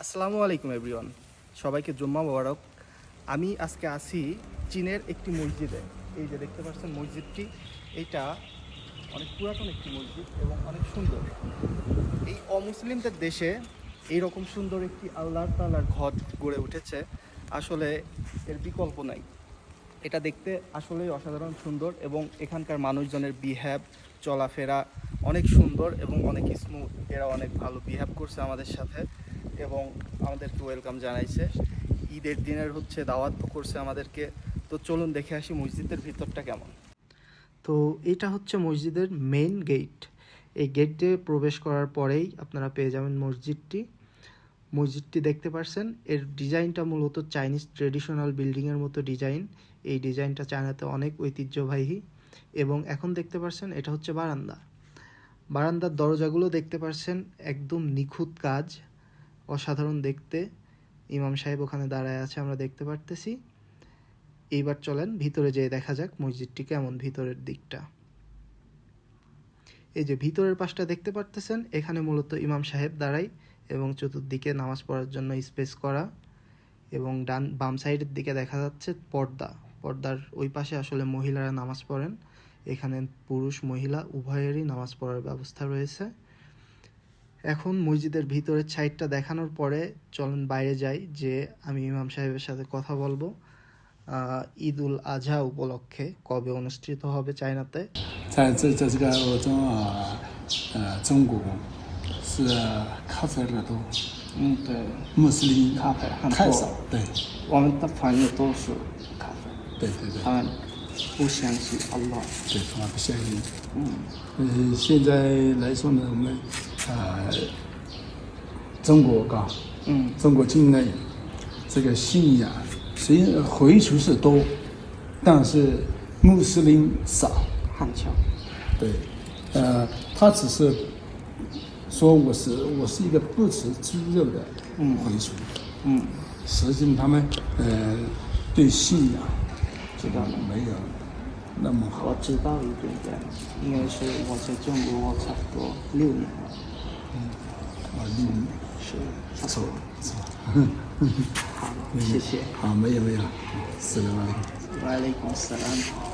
আসসালামু আলাইকুম এভরিওয়ান, সবাইকে জুম্মা মোবারক। আমি আজকে আছি চীনের একটি মসজিদে। এই যে দেখতে পাচ্ছেন মসজিদটি, এইটা অনেক পুরাতন একটি মসজিদ এবং অনেক সুন্দর। এই অমুসলিমদের দেশে এই রকম সুন্দর একটি আল্লাহর তাআলার ঘর গড়ে উঠেছে, আসলে এর বিকল্প নাই। এটা দেখতে আসলেই অসাধারণ সুন্দর এবং এখানকার মানুষজনের বিহেভ, চলাফেরা অনেক সুন্দর এবং অনেক স্মুথ। এরা অনেক ভালো বিহেভ করছে আমাদের সাথে এবং আমাদেরকে ওয়েলকাম জানাইছে। ঈদের দিনের দাওয়াত করছে আমাদেরকে। তো চলুন দেখে আসি মসজিদের ভিতরটা কেমন। তো এটা হচ্ছে মসজিদের মেইন গেট। এই গেট দিয়ে প্রবেশ করার পরেই আপনারা পেয়ে যাবেন মসজিদটি দেখতে পাচ্ছেন। এর ডিজাইনটা মূলত চাইনিজ ট্রেডিশনাল বিল্ডিংয়ের মতো ডিজাইন। এই ডিজাইনটা চায়নাতে অনেক ঐতিহ্যবাহী। এবং এখন দেখতে পাচ্ছেন এটা হচ্ছে বারান্দার দরজাগুলো দেখতে পাচ্ছেন, একদম নিখুঁত কাজ, অসাধারণ দেখতে। ইমাম সাহেব ওখানে দাঁড়ায় আছে, আমরা দেখতে পারতেছি। এইবার চলেন ভিতরে যেয়ে দেখা যাক মসজিদটি কেমন, ভিতরের দিকটা। এই যে ভিতরের পাশটা দেখতে পারতেছেন, এখানে মূলত ইমাম সাহেব দাঁড়ায় এবং চতুর্দিকে নামাজ পড়ার জন্য স্পেস করা। এবং বাম সাইডের দিকে দেখা যাচ্ছে পর্দার ওই পাশে আসলে মহিলারা নামাজ পড়েন। এখানে পুরুষ মহিলা উভয়েরই নামাজ পড়ার ব্যবস্থা রয়েছে। এখন মসজিদের ভিতরের সাইডটা দেখানোর পরে চলুন বাইরে যাই, যে আমি ইমাম সাহেবের সাথে কথা বলবো ঈদ উল আজহা উপলক্ষে কবে অনুষ্ঠিত হবে চায়নাতে। 在这个中国是咖啡热度，对，穆斯林咖啡很多太少，对我们的朋友都是咖啡，对对对他们不相信 Allah。对，他们不相信。现在来说呢，我们中国中国境内这个信仰虽然回族是多，但是穆斯林少。汉侨，对，他只是说我是一个不吃猪肉的回族，实际他们对信仰知道了。没有那么好。我知道一点点，因为是我在中国我差不多6年了。是不错不错。好，谢谢。好，没有，斯里兰卡。وعليكم السلام。